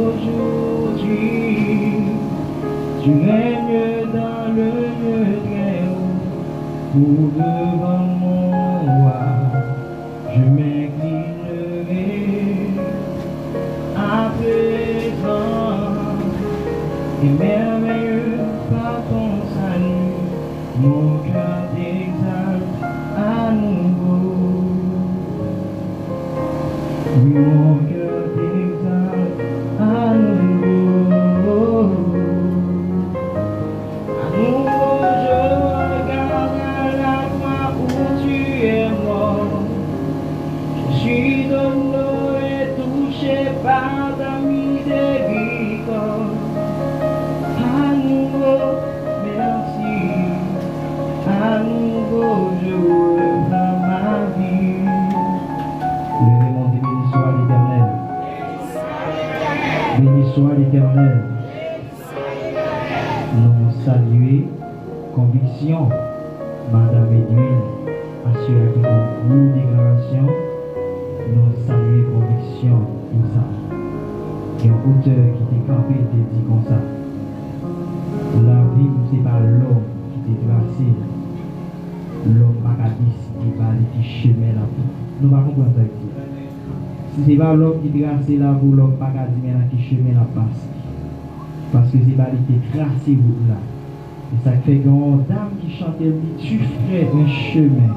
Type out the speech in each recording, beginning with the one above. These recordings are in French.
aujourd'hui, tu règnes dans le lieu très haut, pour devant mon roi, je m'inclinerai. À présent, et merveilleux par ton salut, mon cœur t'exalte à nouveau. Oui, mon cœur t'exalte à nouveau. À nouveau, je regarde à la croix où tu es mort. Je suis honoré, touché par ta miséricorde. À nouveau, merci. À nouveau, je reprends ma vie. Levez mon Dieu, béni soit l'Éternel. Béni soit l'Éternel. Nous saluons conviction, Madame Edwin, assurée de vos déclarations. Nous saluons conviction pour ça. Et un auteur qui t'est campé te dit comme ça. La vie, c'est pas l'homme qui t'est tracé. L'homme n'a pas dit si tu pas les chemins là. Nous ne comprenons pas ça. Si ce n'est pas l'homme qui trace là pour l'homme, pas qu'à dire qui chemin la passe. Parce que c'est pas lui qui tracé route là. Et ça fait qu'une dame qui chante, elle dit, tu ferais un chemin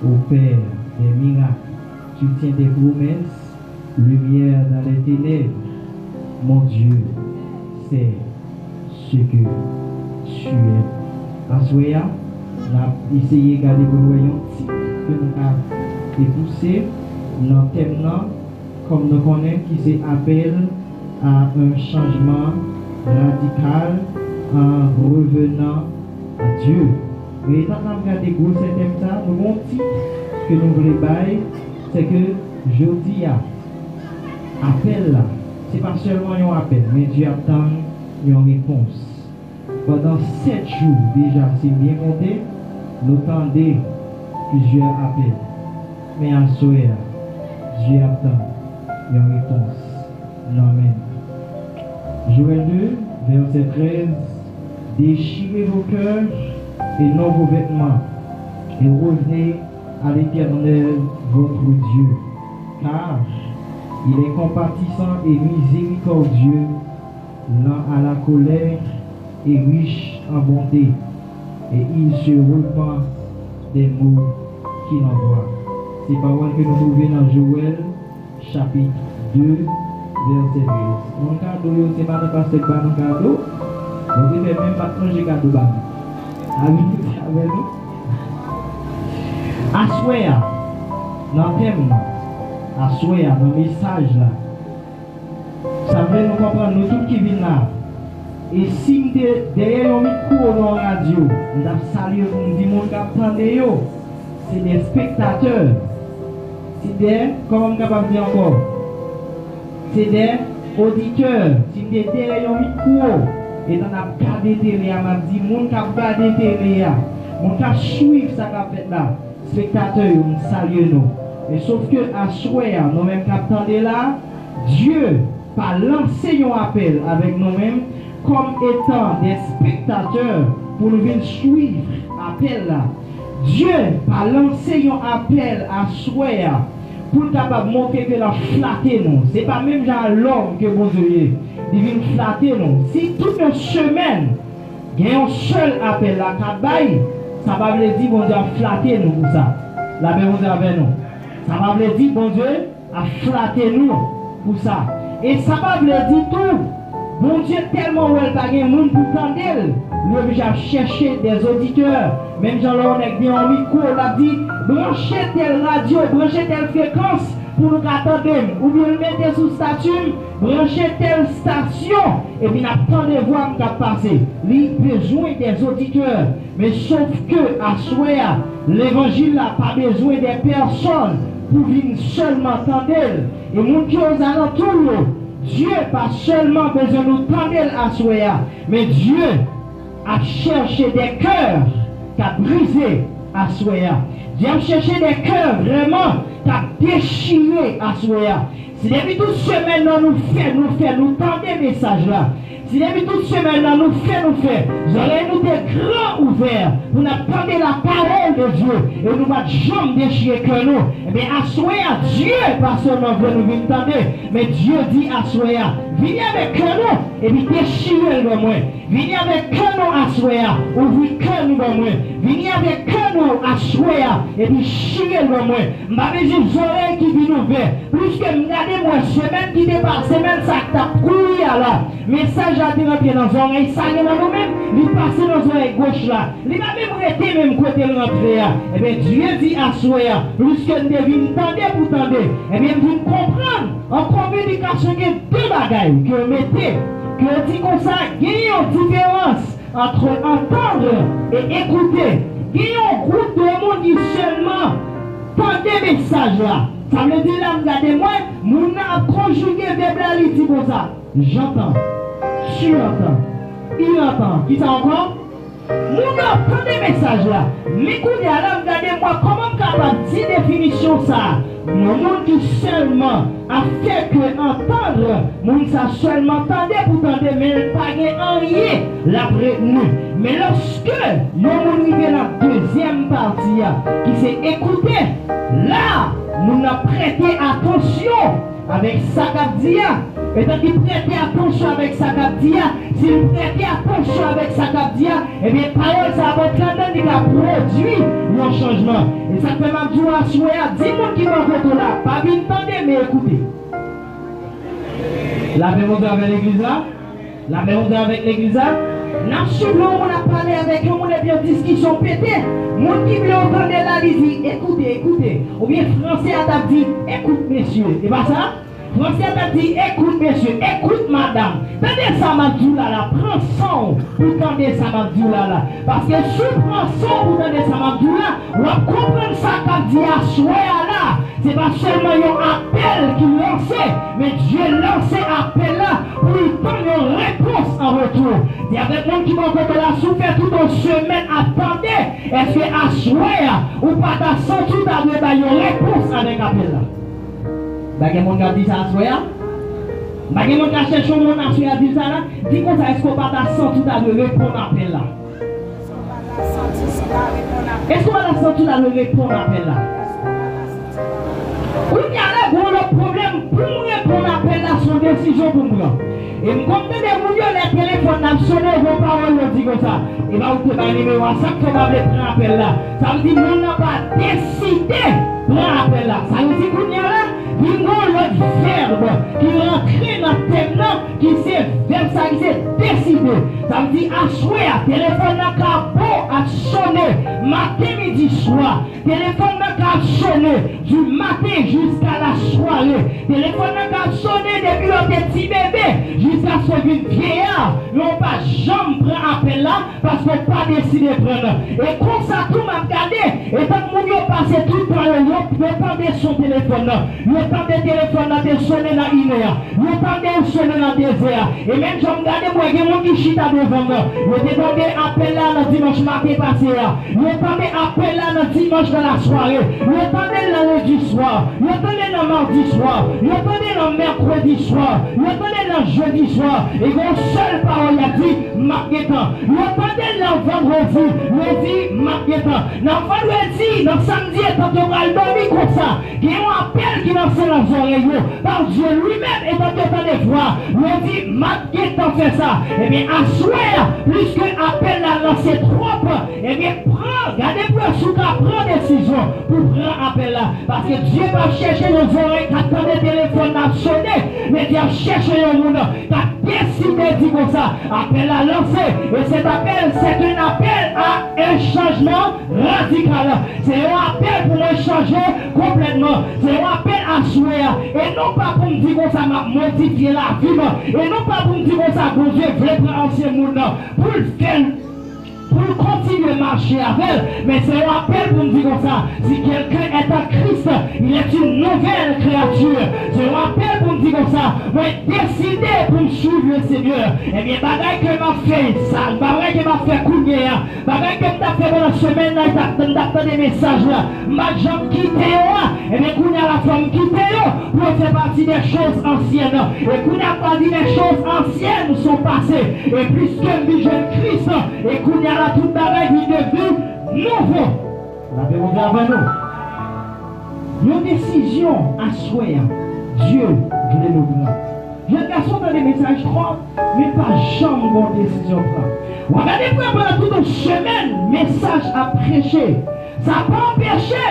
au Père des miracles. Tu tiens des promesses, lumière dans les ténèbres. Mon Dieu, c'est ce que tu es. À ce moment-là, on a essayé de garder pour nous un titre que nous avons époussé dans le thème, comme nous connaissons, qui s'appelle à un changement radical en revenant à Dieu. Mais étant donné que nous avons ce thème, nous avons un titre que nous voulons bailler, c'est que je dis appel là, ce n'est pas seulement un appel, mais Dieu attend une réponse. Pendant 7 jours déjà, c'est bien compté, nous tendons plusieurs appels. Mais à ce moment, Dieu attend une réponse. Amen. Joël 2, verset 13, déchirez vos cœurs et non vos vêtements, et revenez à l'Éternel votre Dieu, car il est compatissant et miséricordieux, lent à la colère et riche en bonté, et il se repent des maux qu'il envoie. C'est paroles que nous trouvons dans Joël, chapitre 2, verset 13. Mon cadeau, c'est pas de passer par mon cadeau. Vous devez même pas changer cadeau. Avec nous. Assoya, dans le thème, assoya, dans le message là. Ça veut nous comprendre, nous tous qui viennent là. Et si derrière un micro dans la radio, nous avons salué pour nous dire que c'est des spectateurs. C'est des, comment on est capable de dire encore? C'est des auditeurs. Si vous êtes derrière un micro et on a regardé télé, on a dit, mon cap regardé télé, mon cap suivre ça qu'a fait là. Spectateurs, on salue nous. Mais sauf que à souhait, nous-mêmes qui là, Dieu pas lancé un appel avec nous-mêmes comme étant des spectateurs pour nous venir suivre l'appel là. Dieu pas lancé un appel à souhait pour capable montrer que la flatter nous. C'est pas même genre l'homme que vous Dieu il vient flatter nous. Si toute une semaine il y a un seul appel à Kabaï, ça va vous dire bon Dieu a flatté nous pour ça. La paix vous avec nous. Ça va vous dire bon Dieu a flatté nous pour ça. Et ça va vous dire tout. Bon Dieu tellement où elle pas de monde pour tendre, nous déjà chercher des auditeurs. Même Jean-Laurent est bien en micro, on a dit branchez telle radio, branchez telle fréquence pour nous attendre. Ou bien le mettez sous statut, branchez telle station et puis attendez voir qui va passer. Il a besoin des auditeurs. Mais sauf que à Soya, l'évangile n'a pas besoin des personnes pour venir seulement entendre. Et mon qui aux alentours, Dieu pas seulement besoin de nous tendre à Soya, mais Dieu a cherché des cœurs qui a brisé à Soya. Dieu a cherché des cœurs vraiment qui a déchiré à Soya. Si depuis toute semaine, nous tendez des messages là. Si depuis toute semaine, nous fait, j'aurais nous des grands ouverts pour nous attendre la parole de Dieu et nous va jamais déchirer que nous. Eh bien, assoyez à Dieu, pas seulement que nous venons tendre, mais Dieu dit assoyez, venez avec nous et puis déchirez le moins. Venez avec nous assoyez, ouvrez que nous le moins. Venez avec nous assoyez et puis chirez le moins. Ma vie, j'aurais qui vient ouvert. Plus que regardez moi, semaine qui dépasse, semaine ça t'a couru là. Message a été rentré dans l'oreille, ça y est dans nous-mêmes, il passe dans l'oreille gauche là. Il va même rester même côté de l'entrée. Eh bien, Dieu dit à soi, plus que nous devons tendre pour tendre, eh bien, nous comprendre en communication qu'il y a deux bagailles que vous mettez, que vous dites comme ça, il y a une différence entre entendre et écouter. Il y a un groupe de monde qui seulement tend des messages là. Ça veut dire là, regardez-moi, mon a conjugué verbalité comme ça. J'entends, tu entends, il entend. Qui ça encore? Mon a prend des messages là. Mais quand il y a là, regardez-moi, comment capable de dire définition ça? Mon monde qui seulement a fait que entendre, mon ça seulement entendait pour entendre, mais pas rien la prévenu. Mais lorsque le monde arrive dans la deuxième partie, qui s'est écouté, là, nous avons prêté attention avec sa capdia. Et donc, il prêtait attention avec sa capdia. S'il prêtait attention avec sa capdia, eh bien, parole, ça va être il a produit un changement. Et ça fait ma joie à souhaiter à 10 personnes qui vont là. Pas bien entendre, mais écoutez. La même chose avec l'église là. La même chose avec l'église là. Naturellement, on a parlé avec eux, on a bien discussion pété. Mon qui veut entendre là, il dit écoutez, écoutez. Ou bien français a dit écoute, messieurs. C'est pas ça? Français a dit écoute, messieurs, écoute, madame. Tenez ça, madou là, prends son pour tendre ça, madou là. Parce que si tu prends son pour tendre ça, madou là, on va comprendre ça qu'a dit à soi là. C'est pas seulement un appel qui lançait, mais Dieu lançait appel là pour lui donner une réponse en retour. Il y a des gens qui vont côté là souffert toute une semaine, attendez, est-ce que à soi ou pas ta senti d'avoir une réponse avec appel là? Bagay mon gars dit ça à soi. Bagay mon gars cherche mon à soi dit ça là. Dis comme ça, est-ce qu'on pas ta senti d'avoir répondre à appel là? Est-ce qu'on va la senti d'avoir répondre à appel là? Oui, il y a là le problème pour répondre à appel là, son décision pour moi. Et comme des gens les téléphones nationaux vont pas on dit comme ça. Et là vous pouvez numéro ça que va prendre appel là. Ça veut dire qu'on n'a pas décidé prendre appel là. Ça veut dire qu'on y a là, il y a l'autre verbe qui rentre dans le thème là, qui c'est verbe ça qui c'est décidé. Ça veut dire à souhait, téléphone n'a qu'à bon à sonner matin, midi, soir. Téléphone n'a qu'à sonner du matin jusqu'à la soirée. Téléphone n'a qu'à sonner depuis le petit bébé jusqu'à ce qu'une vieillard. Mais on ne va jamais prendre appel là parce qu'on n'a pas décidé de prendre. Et comme ça, tout m'a regardé. Et tant que nous passé tout le temps, nous attendons son téléphone là. Nous attendons le téléphone là, de sonner dans une heure. Nous attendons sonner dans 2 heures. Et même je me regarde, moi, il y a des gens qui chita devant moi. Nous attendons appel là dans dimanche matin passé. Nous attendons appel là dans dimanche dans la soirée. Nous attendons le lundi soir. Nous attendons le mardi soir. Nous attendons le mercredi soir. Nous attendons le jeudi soir. Et une seule parole a dit, Marguetan. Nous attendons le vendredi. Nous dit, Marguetan. Dans vendredi, dans samedi, quand on va dormir comme ça, il y a un appel qui lance dans les oreilles. Par Dieu lui-même est en train de voir. Nous dit, Marguetan fait ça. Eh bien, à souhait, plus que appel à lancer trop, eh bien, gardez pour sous qu'à prendre décision pour prendre appel là. Parce que Dieu va chercher nos oreilles qui attendent le téléphone à sonner, mais Dieu cherche le monde qui a décidé de dire comme ça. Appel à lancer. Et cet appel, c'est un appel à un changement radical. C'est un appel pour me changer complètement. C'est un appel à souhait. Et non pas pour me dire comme ça, m'a modifié la vie. Et non pas pour me dire comme ça, que Dieu veut prendre ancien monde pour le faire. Pour continuer à marcher avec elle, mais c'est un appel pour me dire comme ça. Si quelqu'un est en Christ, il est une nouvelle créature. C'est un appel pour me dire comme ça. moi décidé pour me suivre le Seigneur. Eh bien, bagaille que m'a fait ça, bagaille que m'a fait couiller, bagaille que m'a fait dans la semaine, d'attendre des messages là, ma jambe quitter, eh bien, couiller la femme quitter, pour faire partie des choses anciennes. Et couiller a pas dit les choses anciennes sont passées. Et puisque je jeune Christ, et couiller la toute bagaille qui est devenue nouveau. La vérité avec nous. Une décision à souhait, Dieu voulait nous prendre. Jeune garçon dans les messages 3, mais pas jamais une décision prendre. Regardez pendant toute une semaine, message à prêcher. Ça n'a pas empêché.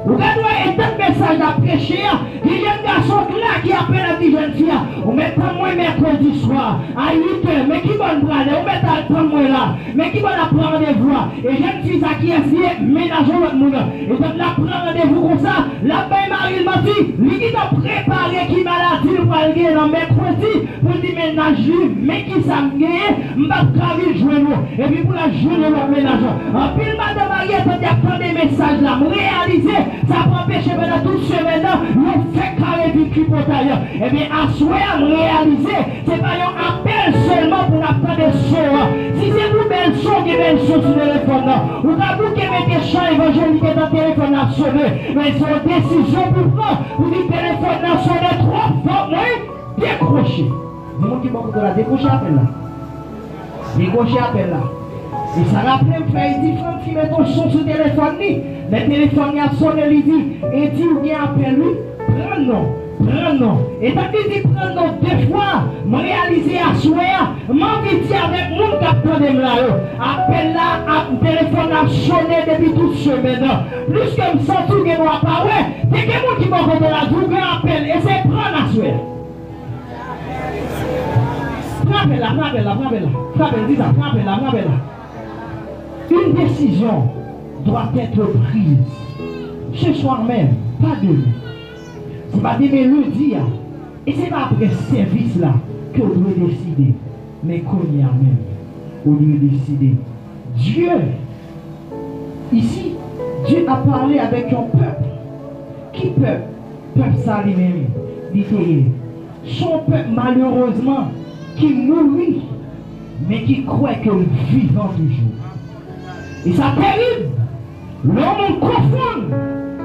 Vous avez un message à prêcher. Il y a un garçon là qui appelle la petite jeune fille. On met pas moi mercredi soir à 8h. Mais qui va nous prendre? On met à prendre moi là. Mais qui va la prendre rendez-vous? Et jeune fille qui est essayé ménager l'autre monde. Et donc la prendre rendez-vous comme ça. La belle Marie m'a dit, lui qui t'a préparé qui maladie pour aller dans mercredi pour dire ménage lui. Mais qui ça me gagne? M'a travaillé jouer nous. Et puis pour la journée le ménage. En pile madame Marie a prendre des messages là. Réaliser. Ça peut empêcher pendant toute semaine, nous fait carré du tripotaille. Eh bien, à souhait, réaliser, c'est pas un appel seulement pour apprendre des sons. Si c'est vous, belles sons, qui belles sons sur le téléphone, ou pas vous qui mettez des chants évangéliques dans le téléphone à sonner, mais c'est une décision pour prendre. Vous dites téléphone à sonner trop fort, oui, décrochez. Dis-moi qui va vous la décrocher appel là. Décrocher appel là. Et ça rappelle que faire différentes filles mettent ton son sur le téléphone. Le téléphone a sonné, il dit, et dit, ou bien appelle lui, prends non. Et quand il dit prends non deux fois, je réalise à souhait, je dis avec mon capteur de là, appelle là, le téléphone a sonné depuis toute semaine. Plus que me sens tout que moi pas, ouais, c'est que moi qui m'a fait de la double appel, et c'est prendre à souhait. Frappez-la. Une décision doit être prise ce soir même, pas demain. C'est pas demain lundi, et c'est pas après ce service là que vous devez décider, mais qu'on y a même, vous devez décider. Dieu, ici, Dieu a parlé avec un peuple. Qui peuple ça lui-même, son peuple malheureusement qui mourit, mais qui croit que le vivant toujours. Et ça terrible. L'homme confond.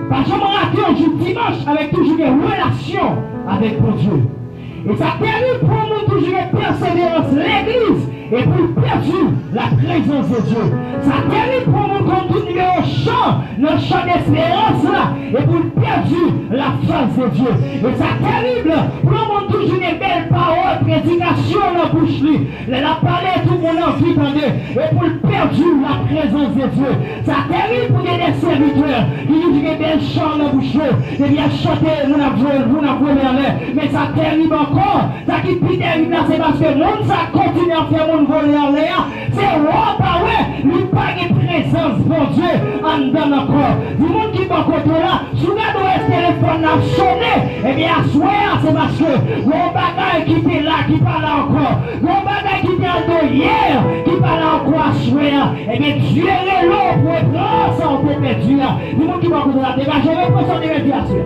Parce que je me rappelle un jour dimanche avec toujours des relations avec mon Dieu. Et ça terrible pour nous toujours une persévérance l'église et pour perdre la présence de Dieu. Ça terrible pour nous continuer au chant, le chant d'espérance là, et pour perdre la face de Dieu. Et ça terrible pour nous toujours une belle parole, prédication dans la bouche lui. La parler tout le monde en vie et pour perdre la présence de Dieu. Ça terrible pour des serviteurs qui disent des belles chants dans la bouche et bien chanter, vous n'avez l'air. Mais ça terrible encore. Ça qui est plus terrible là, c'est parce que le monde ça continue à faire mon voler en l'air. C'est roi, pas ouais, lui pas de présence pour Dieu en dedans encore. Du monde qui va côté là, souvent le téléphone a sonné, et bien à soir, c'est parce que mon bagage qui était là, qui parle encore, mon bagage qui était en dos hier, qui parle encore à soir, et bien Dieu est là pour prendre ça, on peut perdre. Du monde qui va côté là, dégagez le poisson de médiation.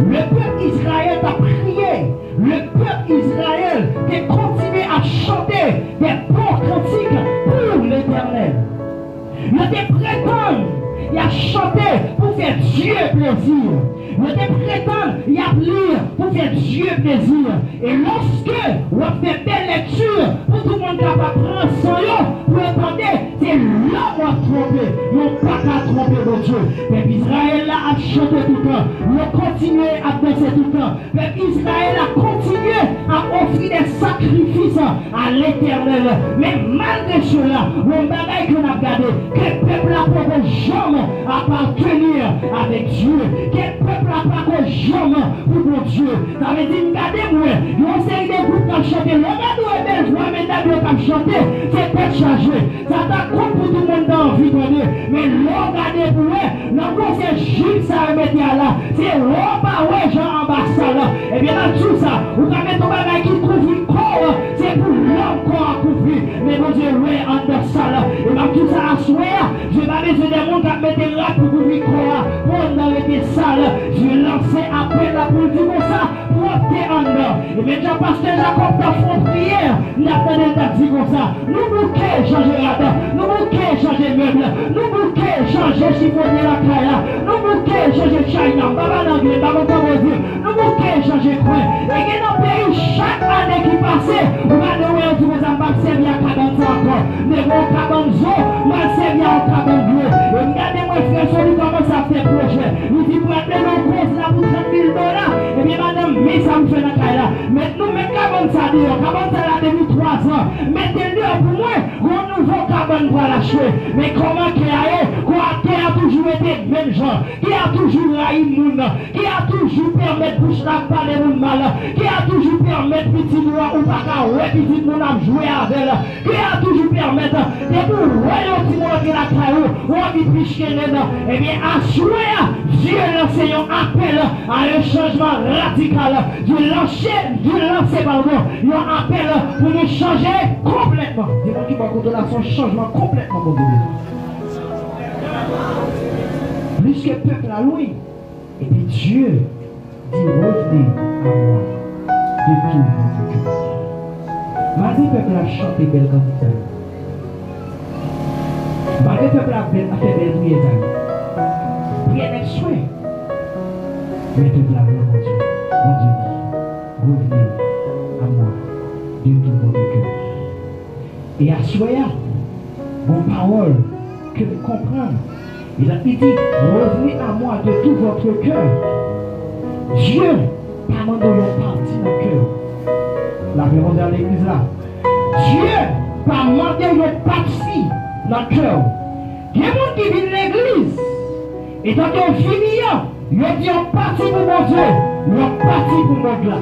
Le peuple Israël a prié. Le peuple Israël a continué à chanter des bons cantiques pour l'Éternel. Il a prétendu, il a chanté pour faire Dieu plaisir. Il a prétendu, il a lire pour faire Dieu plaisir. Et lorsque on fait belle lecture, pour tout le monde capable de prendre son pour entendre, c'est là qu'on a trompé. Ils n'ont pas qu'à tromper mon Dieu. Mais Israël a chanté tout le temps. Ils ont continué à danser tout le temps. Mais Israël a continué à offrir des sacrifices à l'Éternel. Mais malgré cela, on bagaille qu'on a gardé, quel peuple a pas jamais appartenir avec Dieu. Quel peuple n'a pas jamais pour mon Dieu. Ça veut dire, regardez-moi, nous série de groupes qui chantent. Regardez-moi, belle voix, maintenant, qui chantent. C'est pas chargé. Ça t'a compte pour tout le monde dans la vie, mais regardez pour eux, non, c'est Jules, ça remet là. C'est Roba, ouais, Jean ambassade. Et bien, dans tout ça, vous avez ton bagage qui trouve une corps, c'est pour l'homme qu'on a couvert. Mais mon Dieu, ouais, en ça, et dans tout ça, à soir, je vais besoin des gens qui mettent là pour couvrir corps, pour dans les salles. Je vais lancer après la mais Jean-Pasteur Jacob t'a fait prière. Nous avons dit comme ça. Nous bouquets changer radar. Nous bouquets changer meuble. Nous bouquets changer chiffonnier la caille. Nous bouquets changer China. Baba l'anglais, baba comment dire. Nous bouquets changer coin. Et que dans le pays, chaque année qui passait, on va nous dire que ça va servir à 40 ans encore. Mais bon, 40 jours, on va servir à 40 jours. Et regardez-moi, frère, celui commence à faire projet. Il dit, pour appeler nos causes là pour 30 000 $. Et bien, madame, mais ça me fait la caille là. Maintenant, mais comment ça dit? Comment ça là depuis 3 ans? Mettez-le pour moi, un nouveau cabane pour lâcher. Mais comment qu'il a qui a toujours été même gens, qui a toujours raï moun, qui a toujours permis de boucher la parler moun mal, qui a toujours permis de petit noir ou pas qu'à ouais petit moun a joué avec elle, qui a toujours permis de pour ouais le petit moun qui la caillou, ou envie de picher dedans, eh bien assurer Dieu lance un appel à un changement radical, Dieu lance pardon, un appel pour nous changer complètement. Dis-moi qui va contre là son changement complètement mon Dieu. Plus que le peuple a loué. Et puis Dieu dit revenez à moi de tout votre cœur. Malgré le peuple a chanté belle cantique. Malgré le peuple a fait belle prière. Prière n'est souhait. Mais le peuple a loué mon Dieu. Mon Dieu dit revenez à moi de tout votre cœur. Et à souhait, vos paroles que vous comprenez. Il a dit, revenez à moi de tout votre cœur. Dieu pas demandé une partie dans le cœur. La réponse dans l'église là. Dieu pas demandé une partie dans le cœur. Il y a des gens qui viennent l'église. Et quand ils finissent, ils disent une partie pour mon Dieu, une partie pour mon Dieu.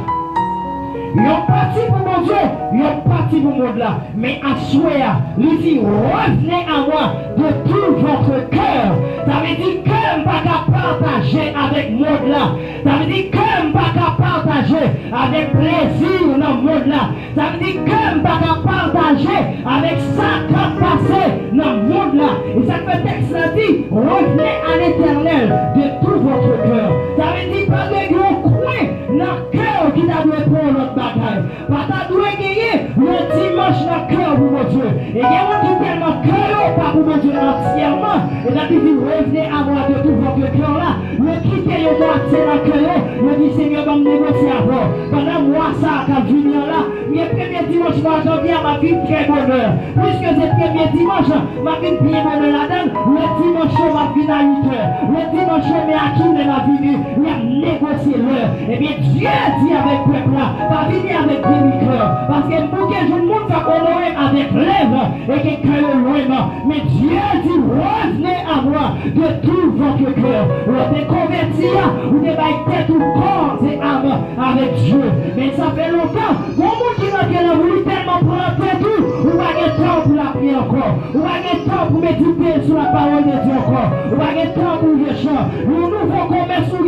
Ils ont parti pour mon Dieu, ils ont parti pour mon Dieu. Mais à souhait, il dit revenez à moi de tout votre cœur. Ça veut dire que je ne peux pas partager avec mon Dieu. Ça veut dire que je ne peux pas partager avec plaisir dans mon Dieu. Ça veut dire que je ne peux pas partager avec ça qui a passé dans le monde là. Et ça fait texte là dit revenez à l'éternel de tout votre cœur. Ça veut dire pas de gros coin dans le cœur qui t'a donné pour notre bagaille. Pas t'a donné gagner le dimanche dans le cœur pour mon Dieu. Et il y a un qui tellement cœur pas pour mon Dieu entièrement. Et là il dit revenez à moi de tout votre cœur là. Le quitter le moitié dans le cœur. Le dit Seigneur va me négocier avant. Pendant moi ça quand je viens là. Le premier dimanche de janvier ma vie très bonheur. Puisque c'est le premier dimanche ma vie bien bonheur là-dedans. Le dimanche ma vie à 8 heures. Le dimanche mais à qui ma vie il a négocié l'heure. Et bien Dieu dit avec le peuple là. Pas venir avec demi-cœur. Parce que pour que je ne monte pas honorer avec lèvres et que cœur loin. Mais Dieu dit revenez à moi de tout votre cœur. Vous êtes converti, vous devez tête ou corps et âme avec Dieu. Mais ça fait longtemps. Qui va voulu tellement prendre tout, ou va avoir temps pour la prière encore, ou va avoir temps pour méditer sur la parole de Dieu encore, ou va avoir temps pour le chant. Le nouveau commerce ou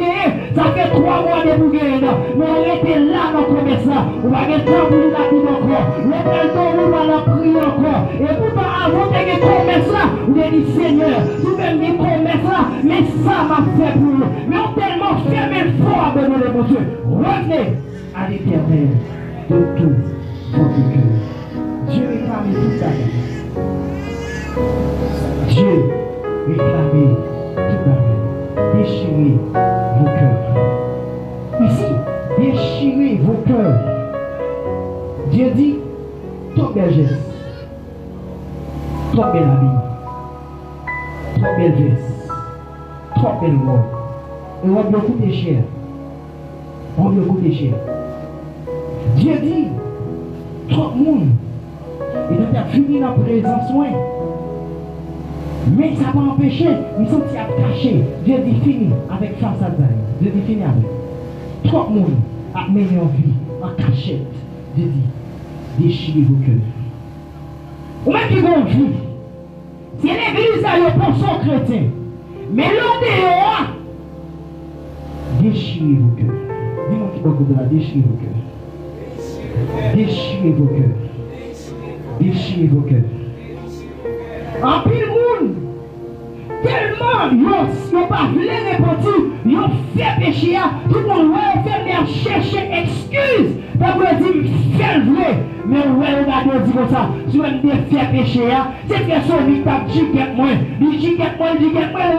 ça fait 3 mois de pour gagner, mais on était là dans le commerce là, ou va avoir temps pour la prière encore, le temps où on va la prier encore. Et pourtant avant de gagner commerce là, vous avez dit Seigneur, tu veux me commerce là, mais ça m'a fait pour vous. Mais on tellement fermé le fort à abandonner mon Dieu. Revenez à l'éternel de tout votre cœur. Dieu réclame tout ça. Dieu réclame tout ça. Déchirez vos cœurs. Ici, déchirez vos cœurs. Dieu dit, trop belle geste, trop belle habit, trop belle veste, trop belle robe. Et on va beaucoup coûter cher. On va coûter cher. Dieu dit, trop de monde, et donc il a fini la présence soin. Mais ça va empêcher, ils sont à cacher. Dieu dit fini avec face à Zaï. Dieu dit fini avec. Trop de monde a mené en vie, en cachette. Dieu dit, déchirez vos cœurs. Ou même qui vont vivre. C'est l'église à l'opposition chrétien. Mais l'autre dehors, déchirez vos cœurs. Dis-moi qui va de la déchirez vos cœurs. Déchirez vos cœurs. Déchirez vos cœurs. En pile monde, tellement ils n'ont pas voulu répondre, ils ont fait péché, tout le monde va faire chercher excuse. vous dit, fais le vrai. Mais ouais, regardez, dit comme ça, si vous avez fait péché, c'est que son lit t'a dit que moi,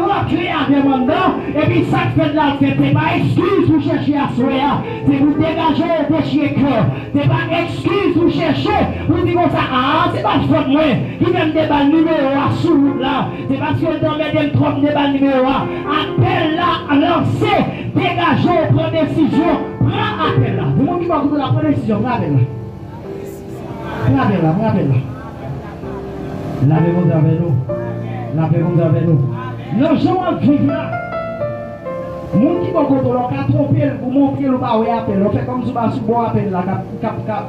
rentrer avec mon nom, et puis ça fait de la fête, c'est pas excuse pour chercher à soir, c'est vous dégager le péché cœur, c'est pas excuse pour chercher, vous dites comme ça, ah, c'est pas faute moi, qui vient me débat le numéro à sous là, c'est parce que dans mes trop débat le numéro à, appel là, à lancer, dégager, prendre décision, prends appel là, c'est moi qui va vous la prendre décision, prends appel là. Lavez-la. Lavez-vous avec nous. Lavez-vous avec nous. Non, je vais vivre là. Moun qui va contrôler, on tromper, pour montrer le bas, on appelle. On fait comme si on va bon appel là,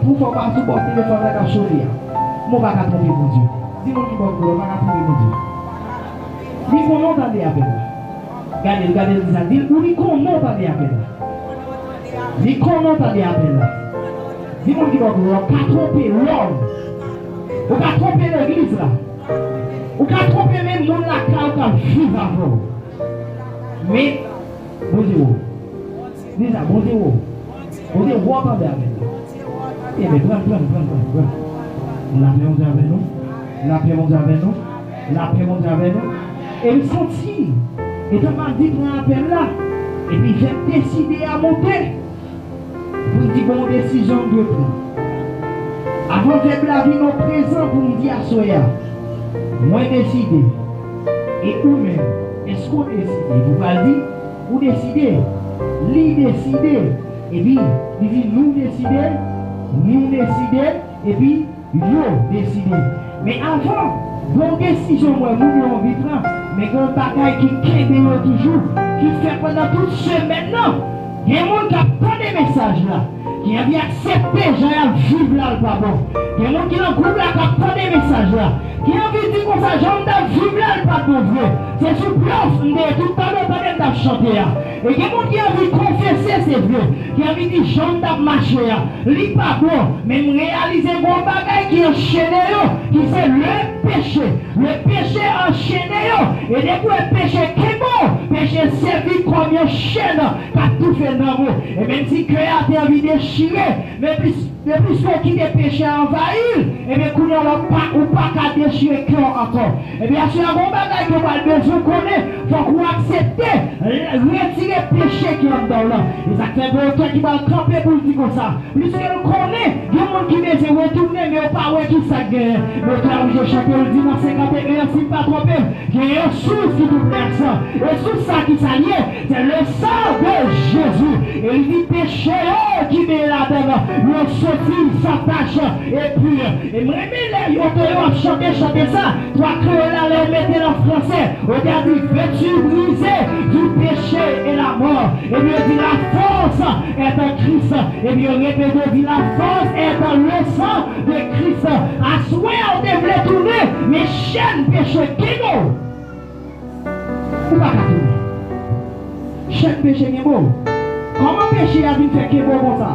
pour faire pas sous bon téléphone là, on choisir. Mon pas tromper mon Dieu. Dis mon qui va contrôler, on va tromper mon Dieu. Dis qu'on entend des appels. Regardez ça. Dis qu'on entend des appels. Dis qu'on entend des appels. Dis mon qui va contrôler, on va tromper l'homme. On va tromper l'église là. On va tromper même mon là qui vivre avant. Mais bon Dieu, dis ça, bon Dieu, vous entendez avec nous. Eh bien, prends. La paix mondiale avec nous. La paix mondiale avec nous. La paix mondiale avec nous. Et il sentit. Et tu m'as dit prends appel là. Et puis j'ai décidé à monter. Pour dire bonne décision de prendre. Avant de faire la vie non présent pour me dire à soya. Moi décidé. Et vous-même, est-ce qu'on décide? Vous allez dire, vous décidez. Lui décider. Et puis, il dit nous décider. Et puis, vous décider. Mais avant, bonne décision, moi, nous avons envie de prendre. Mais quand bagaille qui kébé toujours, qui fait pendant toute semaine, non. Il y a des gens qui ont des messages là. Qui a bien accepté, j'ai vivre là le pas bon. Il y a des gens qui ont groupe là qui ont des messages là. Qui ont envie de dire comme ça, j'ai vivre là le pas bon vrai. C'est sur bluff, tout le temps, on a chanté là. Et il y a des gens qui ont envie de confesser c'est vrai. Qui ont envie de dire, j'ai marché là. Li pas bon, mais réaliser mon bagage qui enchaîné qui c'est le péché. Le péché enchaîné et dès que le péché qui est bon, péché servi comme une chaîne qui a tout fait dans vous. Et même si le cœur a envie de déchirer, mais plus que qui des péchés envahir, et bien qu'on n'a pas qu'à déchirer le cœur encore. Et bien si un bon bagage que vous avez besoin de connaître, il faut que vous acceptez, retirer le péché qui est dans là. Et ça fait bon qui va camper pour dire comme ça. Plus que vous connaissez, il y a des gens qui veulent retourner, mais pas ouais qui ça gagne. Mais quand je chante le dimanche 51, si pas trompé, il y a un source qui vous plaît ça. Et sous ça qui s'allie, c'est le sang de Jésus. Et il dit péché qui met là-dedans. Le sorti sans tâche et pur. Et moi, les autres chanter ça. Toi, créer là, les mettez en français. Regardez, veux-tu briser du péché et la mort? Et bien, dit la force est en Christ. Et bien, répétez, dit la force est dans le sang de Christ. À souhait, on devrait tourner, mais chaîne péché qui nous. Ou pas qu'à tourner? Chaîne péché qui est beau. Comment péché a vu faire qui est beau comme ça?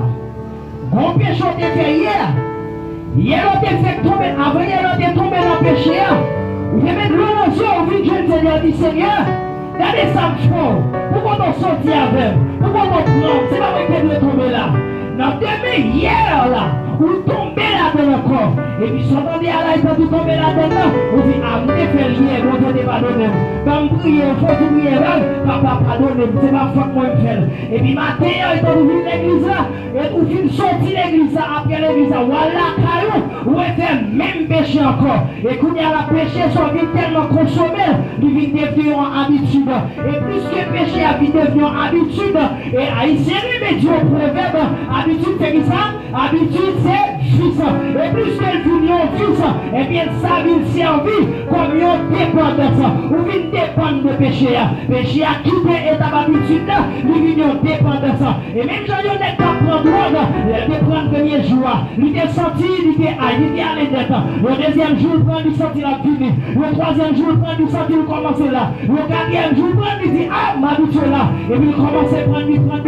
Bon péché on t'a fait hier. Hier on t'a fait tomber, avant hier on t'a tombé dans le péché. Vous devez mettre l'eau dans le sol, vous dites Seigneur, dit Seigneur, regardez ça me fond. Pourquoi on sortit avec? Pourquoi on prend? C'est pas vrai que vous tomber là. Dans demain, hier là, vous tombez là-dedans encore. Et puis, si on dit à la quand vous tombez là-dedans, vous dites, ah, vous devez faire rien, vous devez pardonner. Quand vous priez, il faut que vous priez, papa, pardonnez, c'est pas faute moi de faire. Et puis, matin, quand vous venez l'église là, et vous venez sortir l'église là, après l'église là, voilà, caillou, vous faites même péché encore. Et quand il y a la péché, ça vient tellement consommé, il vient devenir en habitude. Et plus que péché a vient devenir en habitude, et haïtien, mais Dieu, proverbe, habitude, c'est qui ça? Habitude, c'est fils. Et plus qu'elle vient en fils, et bien ça vient servir comme une dépendance. Ou vient dépendre de péché. Péché a quitté état d'habitude, il vient en dépendance. Et même quand on est pas prendre drogue, il est prendre le premier jour. Il est sorti, il est allé d'être. Le deuxième jour, il prend, il sortit la vie. Le troisième jour, il prend, il sortit, il commence là. Le quatrième jour, il prend, il dit, ah, m'habitué là. Et puis il commence à prendre, il prend.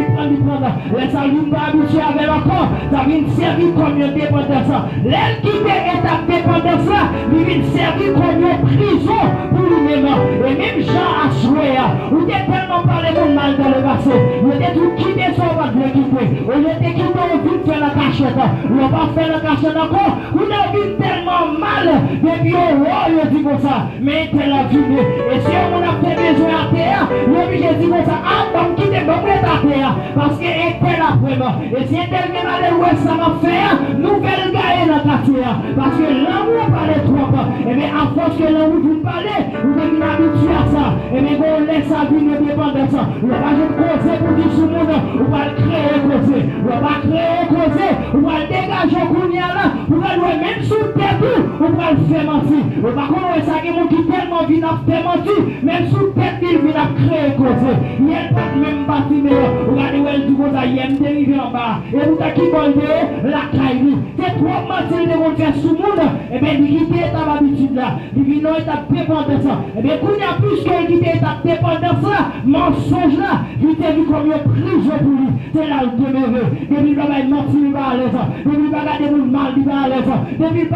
Laisse-lui m'habituer avec encore. Ça vient servir comme une dépendance. dépendance. L'aile qui est étape dépendance, il vient servir comme une prison pour lui-même. Et même Jean a souhaité, ou t'es tellement parlé mon mal dans le passé, ou t'es tout quitté son va de quitter, ou t'es quitté, on vient faire la cachette, on va faire la cachette encore, ou t'as vu tellement mal, depuis au roi, il dit comme ça, mais t'es la vie. Et si on a fait besoin à terre, il dit comme ça, ah, bon, quittez, bon, à terre, parce que était là vraiment. Et si elle vient aller où ça va faire, nouvelle gagne dans la terre, parce que l'amour parlait trop, et bien à force que l'amour vous parlez, vous devez habitué à ça, et bien on laisse sa vie de dépendance, on va pas causer pour dire tout le monde, on va créer causer, on va créer causer, on va dégager au couillard là, on va louer même sous le tête, on va le faire mentir, on va connaître ça qui tellement vient à faire mentir, même sous le tête il vient à créer causer, il n'y a pas de même bâtiment, on va dire elle dit il y a une dérive en bas, et vous avez qui volé la caille, c'est trop mentir de vous faire sous le monde, et bien il quitte ta habitude là, il vient à dépendance, et bien quand il y a plus qu'il quitte ta dépendance là, mensonge là, il t'a vu comme une prison pour lui, c'est là le demeure, depuis il va mentir, il va à l'aise, depuis il va garder le mal, il va à l'aise, depuis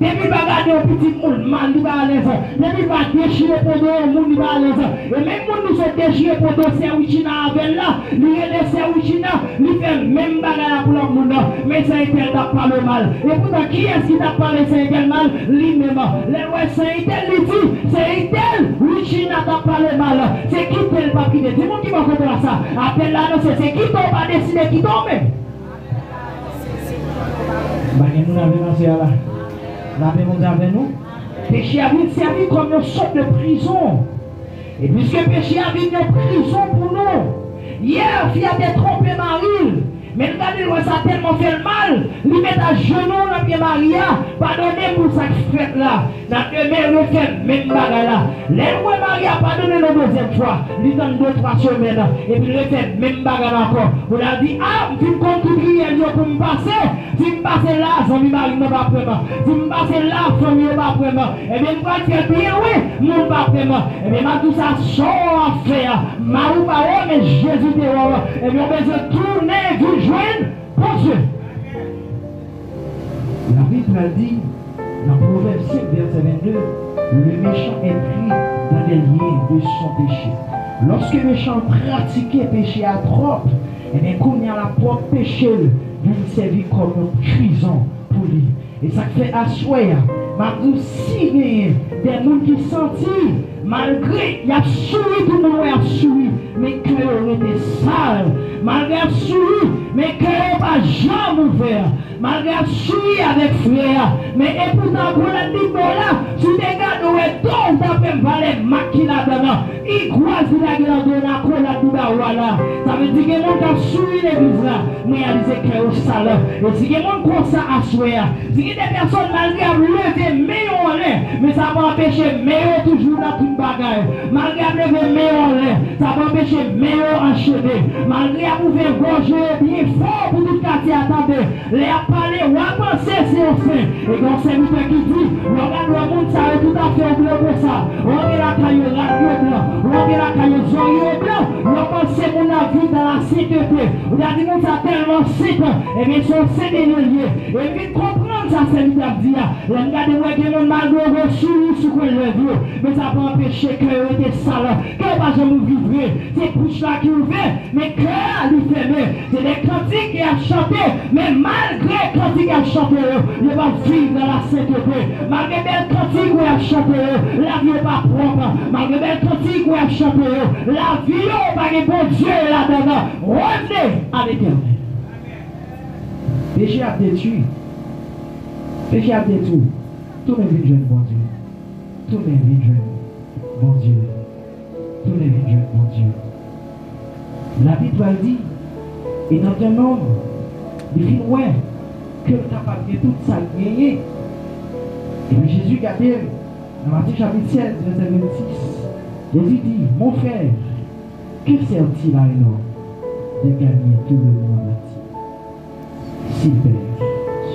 il va garder un petit monde mal, il va à l'aise. Depuis il va déchirer pour deux, le monde il va à l'aise. Et même quand nous sommes déchirés pour deux servichina avec là, il y a des servichina, il fait même bagarre pour le monde. Mais c'est elle n'a pas le mal. Et pourtant, qui est-ce qui n'a pas laissé le mal? Lui-même. Les rois Saint-Étel lui dit, Saint-Étel, Richina n'a pas le mal. C'est qui tel pas qui dit? Dis-moi qui va comprendre ça. Appelle là, c'est qui tombe à décider qui tombe. Nous avons lancé là. Lavez-vous avec nous. Péché a vite servi comme une sorte de prison. Et puisque péché a vite une prison pour nous. Hier, fille a été trompée Marie. Mais regardez, ça a tellement fait le mal. Il met à genoux dans le pied Maria. Pardonnez pour ça que fait là. Dans le même fait même bagarre là. Les rois Maria pardonnez la deuxième fois. Il donne 2-3 semaines. Et puis il fait même bagarre encore. On a dit, ah, tu me contribues pour me passer. Si je passe là, ça me marie pas vraiment. Si je passe là, ça me pas vraiment. Et bien, moi, je fais bien, oui, mon pas vraiment. Et bien, tout ça, sans à faire. Marou pas, mais Jésus te voit. Et bien, on va se tourner, vous joindre, pour Dieu. La Bible dit, dans Proverbe 5, verset 22, le méchant est pris dans les liens de son péché. Lorsque le méchant pratiquait péché à trop, et bien, quand il y a la propre péché, il servit comme une prison pour lui. Et ça fait asseoir, malgré si des gens qui sentent, malgré, il y a souri, tout le monde a souri, mais cœur était sale, malgré souri, mais cœur pas jamais ouvert, malgré souri avec frère, mais et pourtant pour la dit là, si tu regardes où est ton tapé valet maquina dedans, il croise la gueule de la cola voilà. Ça veut dire que les gens qui souri l'église là, mais il y a des cœurs sales, et si les gens comme ça à souhaiter, si des personnes malgré lever meilleur en l'air, mais ça va empêcher meilleur toujours dans toute bagaille, malgré lever meilleur en l'air, ça va empêcher meilleur enchaîner, malgré ouvrir gorge bien fort pour tout le quartier attendre, les a parlé ou a pensé c'est au fait, et quand c'est lui qui dit, regarde le monde ça est tout à fait bleu pour ça, on est la caillou radio blanc, on est la caillou joyeux blanc, on pense mon avis dans la sainteté, on a dit que ça tellement site, et bien son c'est des lieux, et puis comprendre ça c'est lui qui a dit, regardez moi qui est malgré reçu sur le vieux, mais ça va empêcher que était sale, que pas jamais vivre, c'est bouche là qui ouvre, mais cœur lui fermé, c'est des cantiques qui a chanté, mais malgré les cantiques qui a chanté, il va vivre dans la sainteté, malgré les cantiques qui a chanté, la vie n'est pas propre, malgré les cantiques qui a chanté, la vie n'est pas bon Dieu là-dedans, revenez à l'éternel. Péché a détruit. Péché a détruit. Tout le vie jeune, bon Dieu. Tout le vie jeune, bon Dieu. Tout le vie jeune, bon Dieu. La Bible dit, et dans un homme, il dit, ouais, que tu as pas de tout ça gagné. Et puis Jésus a dit, dans Matthieu chapitre 16, verset 26, Jésus dit, mon frère, que sert-il à un homme de gagner tout le monde entier s'il perd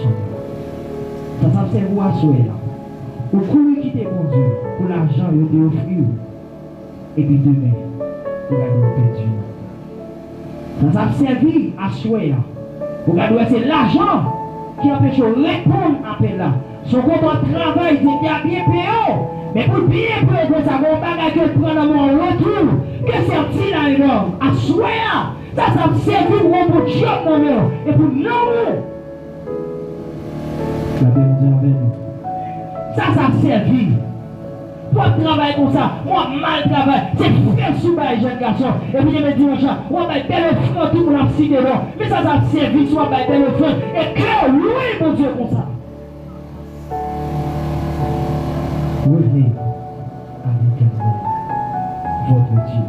son âme? Ça c'est vous à souhaiter là. Vous courez quitter mon Dieu pour l'argent que vous offrir. Et puis demain, vous allez perdu. Ça a servi à souhaiter là. Vous allez c'est l'argent qui empêche de répondre à appel là. Son contrat de travail dit qu'il y a bien payé. Mais pour bien payer pour ça, on va que prendre mon retour. Que c'est là énorme. À souhait, ça me servi pour mon job non et pour non. La Bible ça me servi. Toi travailler comme ça, moi mal travail, c'est faire sous les jeunes garçons. Et puis je me dis, on va mettre le front tout pour la cité là. Mais ça me servi, soit mettre le front. Et clair, loué mon Dieu comme ça. Revenez à l'Éternel, votre Dieu.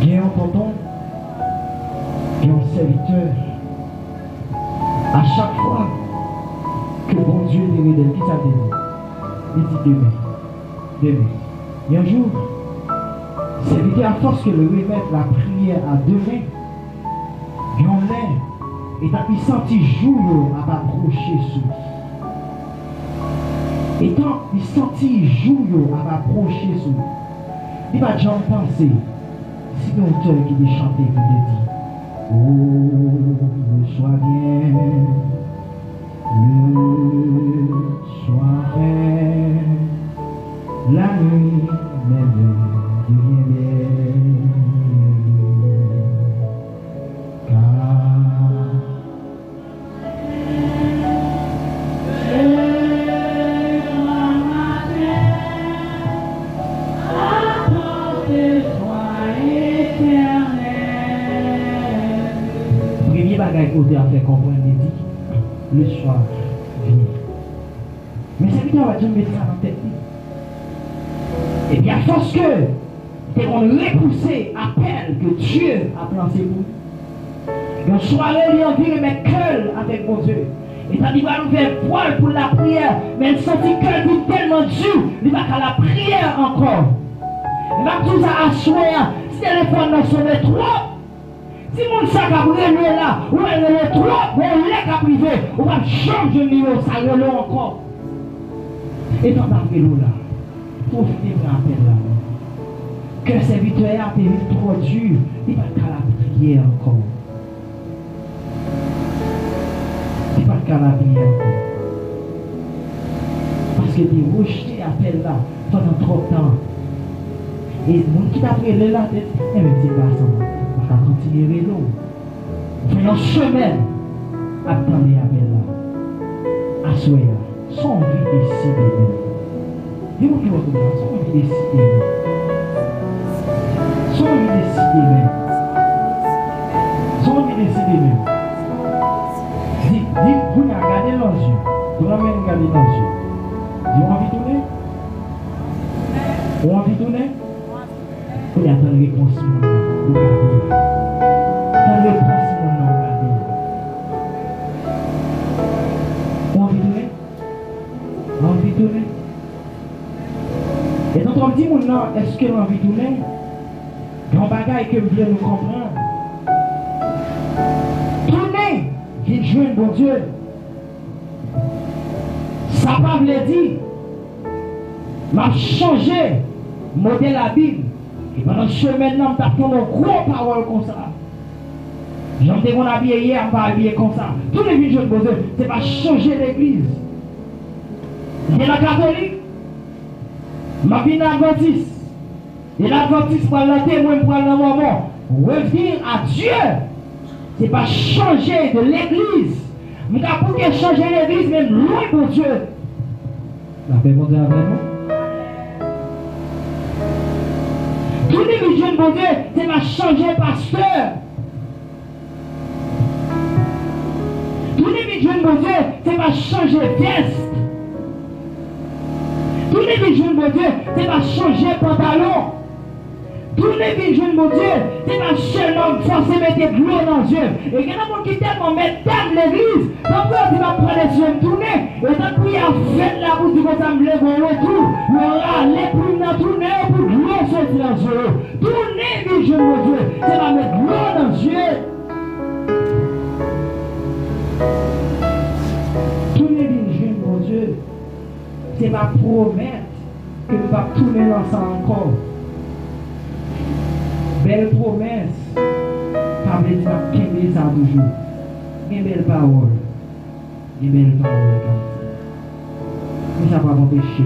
Il y a un tonton, il y a un serviteur. À chaque fois que bon Dieu est révélé, qui ça dit? Il dit demain. Il y a un jour, serviteur à force que le remettre la prière à demain, il y a un l'air, et il sentit jour à approcher sous lui. Et quand il sentit jour à approcher sous lui, il va jamais penser, si l'auteur qui dit chanter, qui dit, oh, le soir vient, le soir vient, la nuit même devient belle, car côté à faire comprendre, il dit, le soir vient. Mais c'est bien, on va dire, mettre ça dans la tête. Et puis à force que tu on repoussé appel que Dieu a placé pour nous. Une soirée, il a envie de mettre cœur avec mon Dieu. Et ça dit, va nous faire poil pour la prière. Mais il sentit que cœur est tellement dur, il va faire la prière encore. Il va tout ça asseoir. Si le téléphone n'a sonné trop, si mon sac a brûlé là, ou elle est trop, ou elle est privé, on va changer le niveau, ça relève encore. Et quand on a là, pour finir l'appel là, que le serviteur a été trop dur, il va faire la prière encore. Il va faire la prière encore. Parce que tu rejeté l'appel là pendant trop de temps. Et le monde qui t'a pris là, eh bien c'est pas ça. On va continuer l'eau. Pendant une semaine, attendez l'appel là. Assoyez, sans envie de décider même. Dis-moi qui va comme ça, sans envie de décider même. Sans envie de décider même. Sans envie de décider même. Dis, vous regardez dans les yeux. Vous n'avez pas regardé dans les yeux. Dis, on a envie de tourner? On a envie de tourner? Vous attendez la réponse maintenant. Regardez. Attendez la réponse maintenant. Regardez. On a envie de tourner? On a envie de tourner? Et donc on me dit maintenant, est-ce que l'on a envie de tourner? Grand bagaille que vous voulez nous comprendre. Tournez! Viens jouer bon Dieu. Ça pas veut dire. M'a changé modèle la Bible. Et pendant ce maintenant, je vais prendre une grosse parole comme ça. J'en ai habillé hier, on va habiller comme ça. Tous les vies de Dieu, c'est pas changer l'église. Il y a la catholique, ma vie d'adventiste. Et l'adventiste pour le témoin pour le moment. Revenir à Dieu. C'est pas changer de l'église. Mais pour que changer l'église, même loin pour Dieu. La paix pour Dieu avec nous. Tous les jeunes bon Dieu, c'est pas changer pasteur. Tous les jeunes bon Dieu, c'est pas changer veste. Tous les jeunes bon Dieu, c'est pas changer pantalon. Tous les jeunes bon Dieu, c'est pas seulement forcer mettre de l'eau dans les yeux. Et il y a des gens qui tellement mettent dans l'église, donc tu vas prendre les yeux tourner, et tant qu'il y a fait la bouche du côté de l'église, retour, le râler pour nous tourner, pour l'eau sortir dans les yeux. Tournez les jeunes bon Dieu, c'est pas mettre l'eau dans les yeux. Tournez les jeunes bon Dieu, c'est pas promettre que nous allons tourner ensemble encore. Belle promesse, ça veut dire qu'il y a toujours. une belle parole. Une belle parole. Mais ça va m'empêcher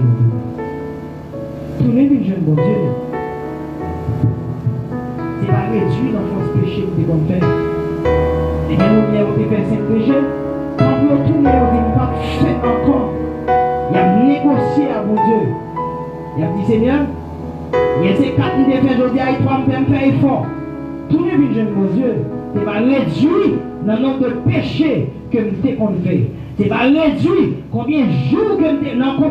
de tourner une jeune bon Dieu. C'est pas réduit l'enfance péché que tu as fait. Et bien, nous avons fait 5 péchés. Quand vous retournez, vous n'avez pas fait encore. Il a négocié à mon Dieu. Il a dit Seigneur, il y a ces 4 qui ont fait aujourd'hui, il faut me faire effort. Tournez une jeune bon Dieu. C'est pas réduit dans le nombre de péchés que nous avons fait. C'est pas réduit combien de jours que nous avons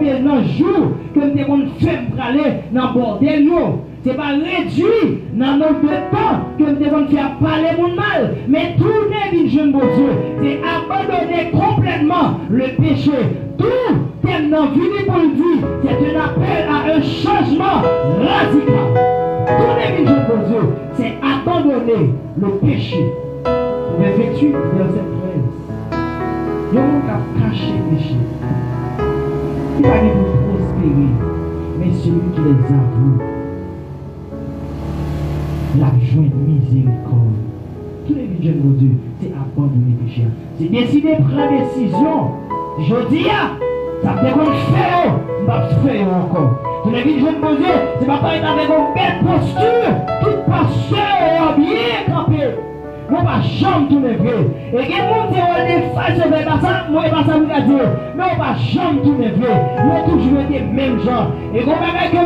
fait pour aller dans le bordel. C'est pas réduit dans notre temps que nous devons faire parler mon mal. Mais tourner une jeune bon Dieu, c'est abandonner complètement le péché. Tout est dans la vie pour le dire, c'est un appel à un changement radical. Tourner une jeune bon Dieu, c'est abandonner le péché. Verset 28, verset 13. Il y a un monde qui a caché le péché. Il va nous prospérer, mais celui qui les avoue, la joie de miséricorde. Tous les jeunes de Dieu, c'est abandonner le péché. C'est décider de prendre décision. Je dis, ça peut qu'on fait, on va faire encore. Tous les jeunes de Dieu, c'est pas être avec une belle posture, tout pasteur bien campé. Moi, pas jamais tourner vrai. Et il y a des gens qui ont des falses vers ça, moi, pas ça, vous dire. Mais on va jamais tourner vrai. Moi, toujours été même genre. Et quand on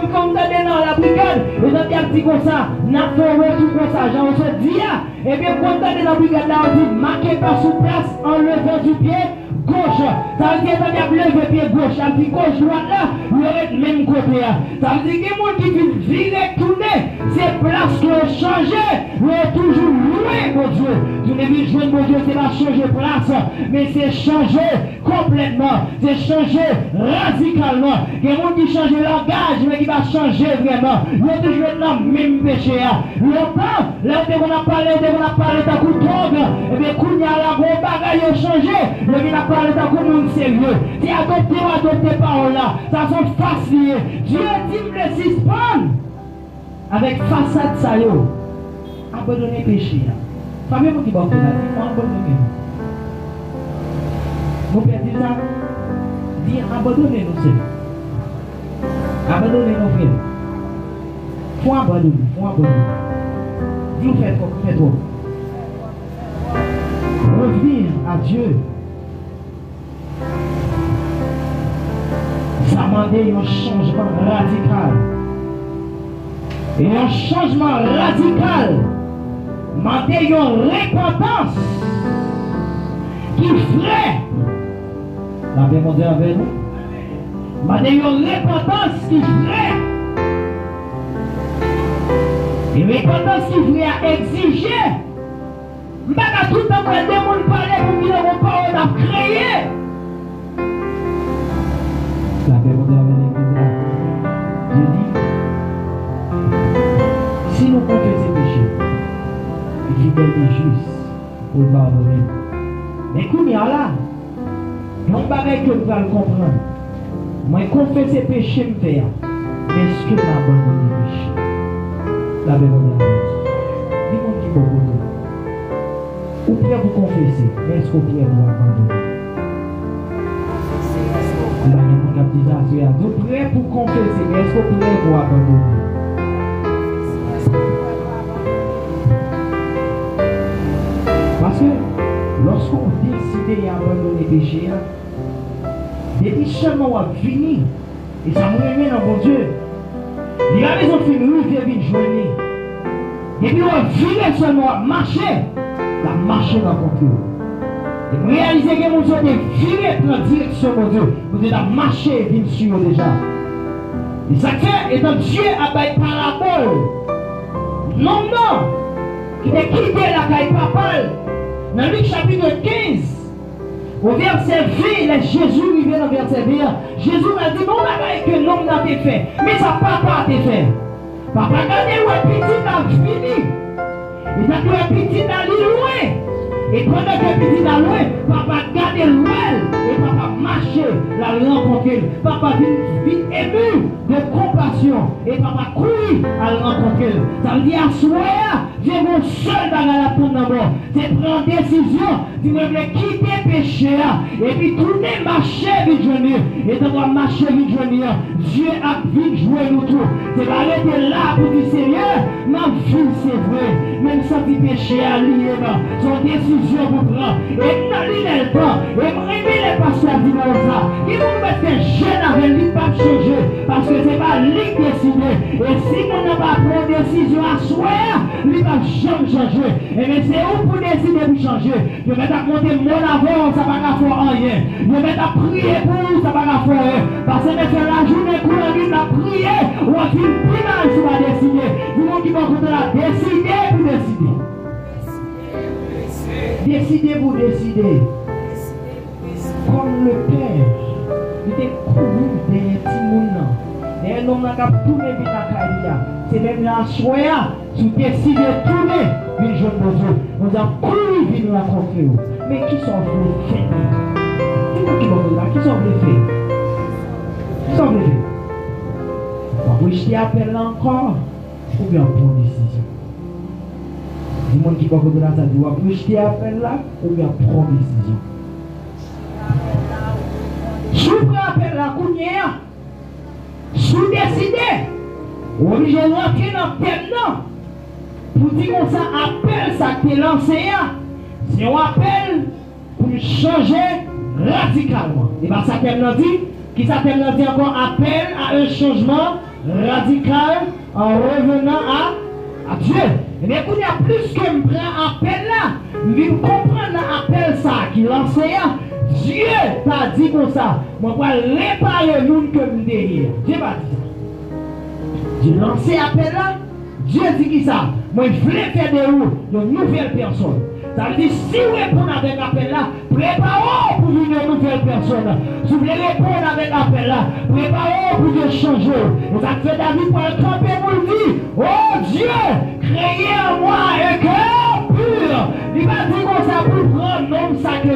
comme dans la brigade, et on dit comme ça, n'a fait un retour comme ça, j'en se dit, et bien, quand on est dans la brigade, là, on dit, marquez pas sous place, en levant du pied gauche. Ça veut dire que lever le pied gauche, un petit gauche droite là, vous êtes même côté. Ça veut dire que les gens qui viennent virer, tourner, c'est place qui ont changé, vous êtes toujours loin, mon Dieu. Tous les visions, mon Dieu, c'est pas changer place, mais c'est changer complètement, c'est changer radicalement. Il y a des gens qui changent le langage, mais qui va changer vraiment. Vous êtes toujours dans le même péché. Longtemps, là où on a parlé d'un coup de drogue, et bien, quand il y a la grosse bagaille, il a changé. Le gars a parlé d'un coup de monde sérieux. Si adopté ou adopté par là, ça sont facile. Dieu dit de le suspendre avec façade ça yo. Abandonner péché. Famille qui va faire ça, il faut abandonner. Mon père dit ça, dit abandonner nous seuls. Abandonner nos frères. Faut abandonner. Dis vous faites quoi, vous faites quoi. Revenir à Dieu. Ça m'a demandé un changement radical. Et un changement radical m'a demandé une repentance qui ferait, la paix mondiale avec nous, m'a demandé une repentance qui ferait, une repentance qui ferait à exiger. Mais à tout le temps, les démons parlaient pour qu'ils n'ont pas on a créé. La paix mondiale avec l'église. Je dis, si nous confessons ces péchés, il fidèle et juste pour le pardonner. Mais quand il y a là, non pas que nous allons comprendre. Moi, confesse ces péchés, me faire. Mais est-ce que nous abandonnons les péchés? La paix mondiale. Dis-moi qui peut vous. Ou prêt vous confesser, mais est-ce que vous prêt vous abandonner? Vous prêt pour confesser, mais est-ce que vous prêt vous abandonner? Parce que lorsqu'on décide d'abandonner le péché, depuis seulement on a fini, et ça me remet dans mon Dieu, il a raison de finir, il vient joindre. Depuis on a viré seulement, marcher. La marche dans le Dieu. Et réaliser que mon Dieu est viré dans la direction de mon Dieu. Vous êtes à marcher bien sûr déjà. Et ça fait, étant Dieu a baillé parabole. Non, qui a quitté la caille papale. Dans Luc chapitre 15, au verset 20, Jésus il vient dans le verset 20. Jésus m'a dit, non, que l'homme n'a pas fait. Mais ça papa a fait. Papa, regardez où est petit a fini. Il a tout un petit d'aller loin. Et pendant que petit a loin, papa garde loin et papa marche la rencontrer. Papa vit ému de compassion et papa courir à la rencontrer. Ça veut dire à soi, j'ai mon seul bagage à prendre d'abord. C'est prendre décision, tu me voulais quitter le péché et puis tourner marcher vite journée. Et d'avoir marché vite journée, Dieu a vite joué nous tous. C'est pas arrêter là pour dire Seigneur, ma vie c'est vrai. Même sans petit péché à lier, son décision pour prendre. Et dans le temps, et me les pasteurs disent ça. Ils vont mettre jeune avec lui, pas changer. Parce que c'est pas lui qui décide. Et si on n'a pas pris décision à soi, lui va jamais changer. Et mais c'est où pour décider de changer. Je vais t'accommoder mon avant, ça va pas faire rien. Je vais te prier pour vous, ça va pas faire rien. Parce que c'est la journée pour la vie, la prier, ou à qui final, tu vas décider. Du monde qui va contre la décider pour décider. Décider pour décider. Comme le Père, il était couru derrière Timoun. Derrière l'homme qui a tourné vers la carrière. C'est même la soirée, tu décides de tourner vers le jeune Dieu. Nous avons couru vers la rencontrer. Mais qui sont les faits? Qui sont les faits? Qui sont les faits? Oui, je t'appelle encore ou bien prendre décision. Du monde qui va de la salle, oui, je t'appelle là ou bien prendre décision. Si vous appelez la counière, si vous décidez, vous êtes obligé de rentrer dans le thème pour dire qu'on ça appelle ça qui est lancé. C'est un appel pour changer radicalement. Et bien ça thème dit, qui ça thème dit encore appel à un changement radical en revenant à Dieu. Et bien il y a plus que me prend appel là, je comprendre l'appel ça qui est lancé. Dieu t'a dit comme ça, moi je vais réparer le monde que je derrière. Dieu va dire ça. Dieu lancé appel là, Dieu dit qui ça, moi je voulais faire de vous une nouvelle personne. Ça veut dire si vous répondez avec l'appel là, préparez-vous pour une nouvelle personne. Si vous voulez répondre avec l'appel là, préparez-vous pour changer. Et ça fait David pour le camper pour le dire, oh Dieu, créez en moi un cœur pur. Il va dire comme ça pour prendre l'homme sacré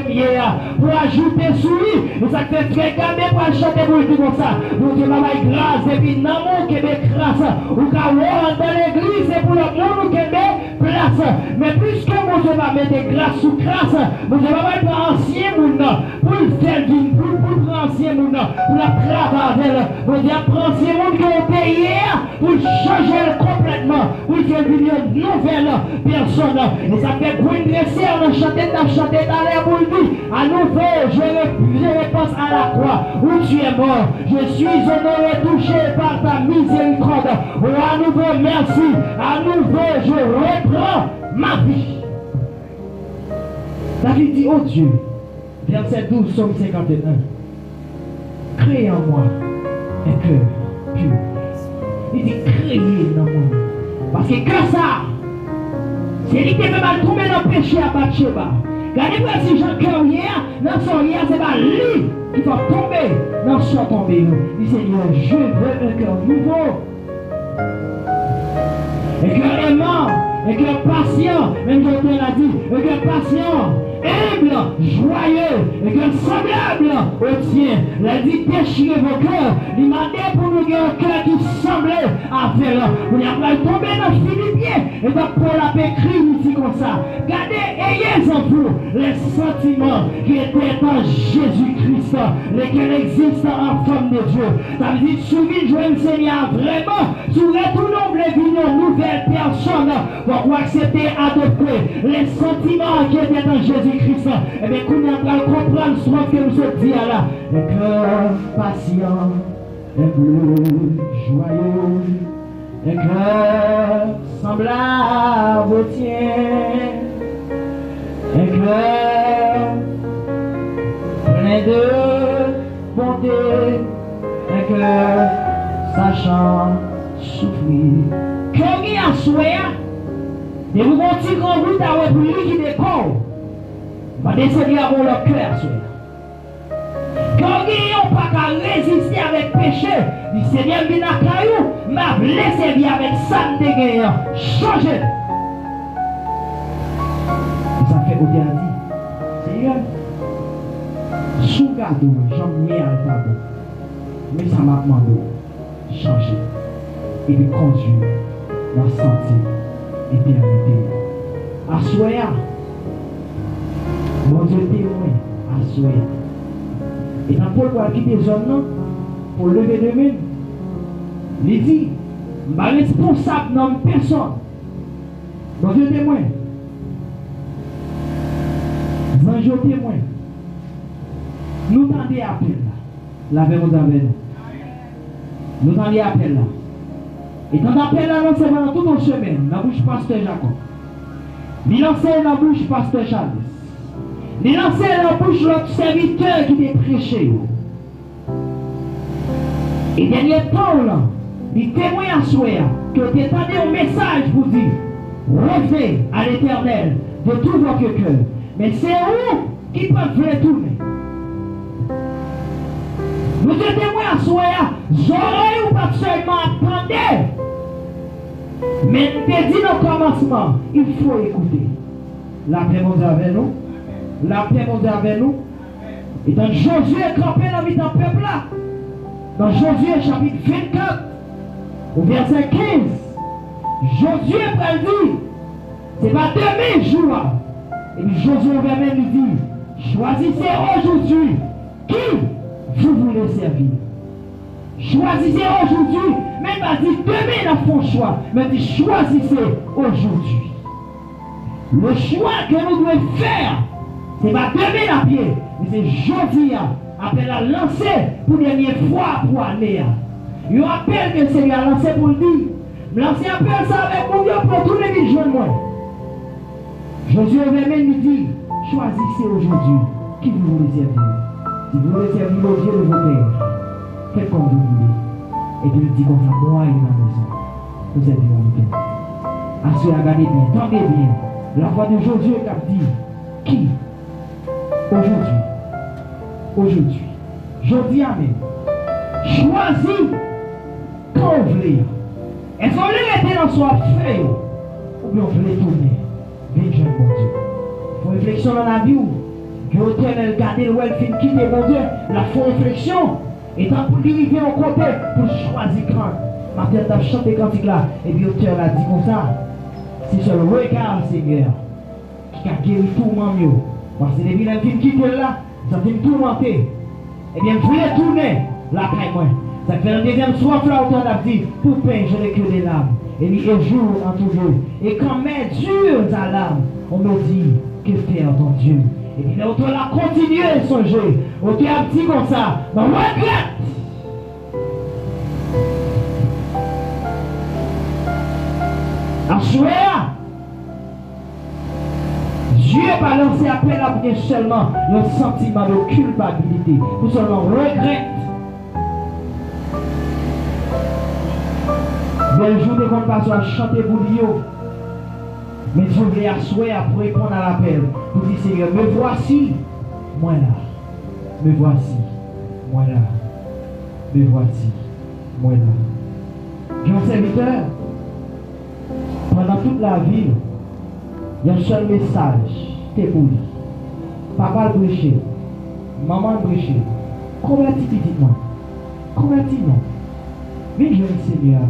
pour ajouter sur lui. Et ça fait regarder pour chanter pour le dire comme ça. Mon Dieu m'a grâce et puis l'amour qui est grâce. Ou qu'à voir dans l'église c'est pour le monde qui est place. Mais plus que mon Dieu va mettre grâce sous grâce, mon Dieu va mettre ancien monde pour le faire d'une pour ancien monde pour la travailler. Mon Dieu prend ancien monde qui est payé pour changer complètement, pour faire une nouvelle personne. Et ça fait pour une dresser, on a chanté dans l'air pour lui. À nouveau, je repense à la croix où tu es mort. Je suis honoré, touché par ta miséricorde. Oh, à nouveau, merci. À nouveau, je reprends ma vie. David dit, oh Dieu, verset 12, Somme 51. Crée en moi un cœur pur. Il dit, créer dans moi. Parce que ça, c'est lui qui fait mal tomber dans le péché à Bathsheba. Regardez-moi si Jean-Cœur hier, dans son hier, c'est pas lui qui va tomber dans son tombé. Il dit Seigneur, je veux un cœur nouveau. Un cœur aimant, un cœur patient, même Jean-Cœur l'a dit, un cœur patient, humble, joyeux, un cœur semblable au tien. Il a dit déchirez vos cœurs. Il m'a dit pour nous un cœur qui semblait à faire. On a pas tombé dans Philippiens. Et donc Paul a écrit ici comme ça. Regardez, ayez en vous les sentiments qui étaient en Jésus-Christ, lesquels existent en forme de Dieu. Ça veut dire souvenir jouer le Seigneur vraiment. Si vous retournez une nouvelle personne pour accepter, adopter les sentiments qui étaient en Jésus-Christ. Et bien, qu'on a pas comprendre ce que nous sommes dit là. Le cœur patient, un bleu joyeux, un cœur semblable au tien, un cœur plein de bonté, un cœur sachant souffrir. Cœur qui a souhait, et vous continuez en route à vous qui décore. Va descendre avant leur cœur. Quand ils n'ont pas qu'à résister avec péché, le Seigneur vient à caillou, m'a blessé avec ça de guerre. Changez. Ça fait au dernier. cadeau, j'en ai un cadeau. Mais ça m'a demandé de changer et de conduire dans le sentier d'éternité. Assoya, mon Dieu témoin, assoya. Et quand Paul va quitter les hommes pour lever de main, il dit, je suis responsable dans personne. Mon Dieu témoin. Ange témoin. Nous tendez appel là. La vous avec nous. Nous tendez appel là. Et quand appel là, c'est pendant tout le chemin, dans la bouche pasteur Jacob. Il lançait dans la bouche pasteur Charles. Il lançait dans la bouche l'autre serviteur qui est prêché. Et dernier temps là, il témoigne à soi que tu attendez un message pour dire revenez à l'Éternel de tout votre cœur. Mais c'est où qui peuvent retourner. Nous te témoignons à soi, j'aurais ou pas seulement attendre. Mais nous te dit au commencement, il faut écouter. La paix mon Dieu avec nous. La paix mon Dieu avec nous. Et dans Josué campé dans le peuple là. Dans Josué chapitre 24, au verset 15, Josué prédit, c'est pas demain jour. Et puis Josué même lui dit, choisissez aujourd'hui qui vous voulez servir. Choisissez aujourd'hui, même pas dit demain dans font choix, mais dit choisissez aujourd'hui. Le choix que nous devons faire, c'est pas demain à pied, mais c'est aujourd'hui, après la lancer pour la dernière fois pour aller. Il appelle que c'est la lancer pour le dire. Lancer appelle ça avec mon Dieu pour tous les vies de moi. Josué même lui dit, choisissez aujourd'hui qui vous voulez servir. Si vous voulez servir le Dieu de vos pères, faites comme vous voulez. Et puis il dit comme ça, moi et ma maison, nous servirons le Dieu. Assurez, regardez bien, tendez bien. La voix de Josué qui a dit, qui aujourd'hui, je dis amen, choisis quand vous voulez. Est-ce qu'on voulait rester dans son fait ou bien on voulait tourner? Bien, jeune mon Dieu. Il faut réflexion dans la vie où que l'autel garder le well fin quitter mon Dieu. La faut réflexion. Et tant pour diriger au côté pour choisir quand. Martin t'a chanté cantique là. Et puis l'auteur a dit comme ça. C'est sur le regard, Seigneur, qui a guéri tout le monde. Parce que les vilains qui quittent là, ça fait tourmenter. Eh bien, je voulais tourner la caille moi. Ça fait un deuxième soir, là, autant d'a dit, pour peine, je n'ai que des larmes. Et puis, un jour en tout jour. Et quand mes dures à l'âme, on me dit, que faire ton Dieu? Et puis, l'autre a continué à songer. L'autre a dit comme ça, mais regrette. Assurément, Dieu va lancer appel à bien seulement le sentiment de culpabilité, pour seulement regret. Le jour de compassion à chanter pour Dieu. Mais Dieu voulait assurer pour répondre à l'appel. Pour dire Seigneur, me voici, moi là. Me voici, moi là. Me voici, moi là. J'ai un serviteur. Pendant toute la vie, il y a un seul message. C'est pour lui. Papa le bréché. Maman le bréché. Convertis petitement. Convertis non. Mais je vais Seigneur.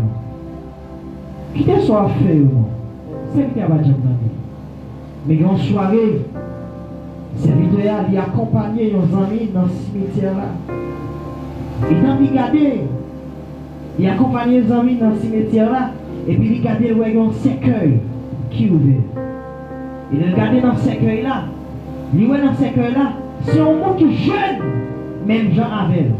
Qui te soit fait ou non? C'est qui va dire mais il y a une soirée, serviteur il a accompagné nos amis dans ce cimetière là. Il a regardé, il a accompagné les amis dans ce cimetière là, et puis il a regardé où il y a un cercueil qui est ouvert. Il a regardé dans ce cercueil là, il voit dans ce cercueil là, c'est un monde qui est jeune, même Jean Avel.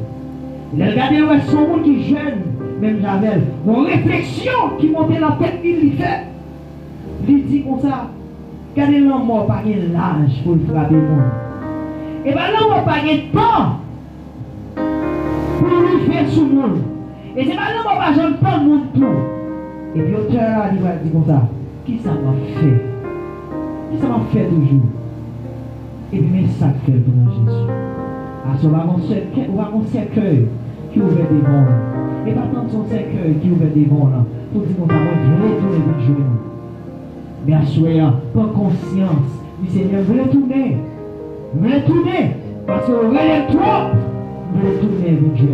Il a regardé où c'est un monde qui est jeune, même Jean Avel. Une réflexion qui montait dans la tête, il fait. Il dit comme ça, regardez l'homme mort pas l'âge pour le frapper le monde. Et bien l'homme mort pas de temps pour lui faire sous le monde. Et c'est pas l'homme mort pas jamais temps le monde tout. Et puis l'auteur il va dire comme ça, qui ça m'a fait? Qui ça m'a fait toujours? Et puis mais ça fait pour Jésus. À ce moment on va mon cercueil qui ouvre des bons. Et pas tant son cercueil qui ouvre des bons là. Pour dire qu'on va retourner les jours. Mais assurez, par conscience, du Seigneur, vous retournez. Parce que vous relève trop, vous voulez tourner avec Dieu.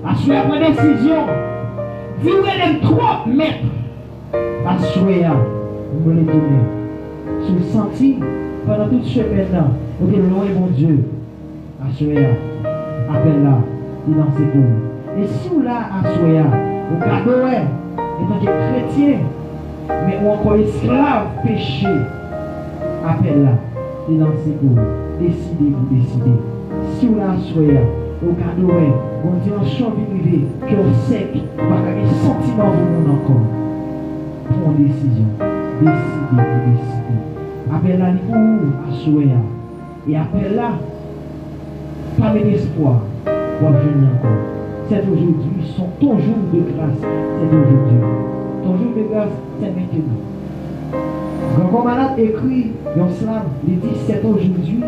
Assurez votre décision. Si vous relève trop, maître, assurez vous voulez tourner. Si vous sentez, pendant toute semaine là, vous êtes loin de mon Dieu, assurez appelle là, il dans ses cours. Et si vous là, assurez vous gardez, étant que chrétien, mais ou encore esclave péché, appelle là, il dans ses cours. Décidez, vous décidez. Si vous là, assurez vous gardez, vous dites en champ privé, que vous sait pas un sentiment pour vous encore. Prends une décision. Décidez, vous décidez. Appelle là, ou assurez et appelle là, pas d'espoir pour venir encore. C'est aujourd'hui, ton jour de grâce, c'est aujourd'hui. Ton jour de grâce, c'est maintenant. Grand malade écrit dans slam, il dit c'est aujourd'hui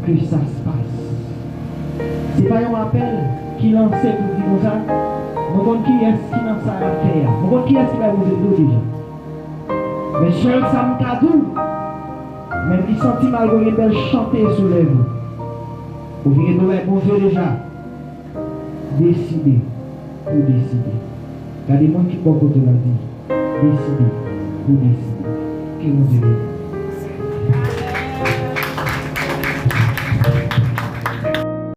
que ça se passe. C'est pas un appel qui lance pour dire comme ça. Mon qui est-ce qui lance ça à faire? Mon qui est-ce qui va vous aider déjà? Mais seul ça me cadou, même qui sentit malgré belle chanter sur les vous. Vous venez de bon Dieu déjà. Décidez pour décider. Il y a des gens qui peuvent te la dire. Décidez pour décider. Que vous devez.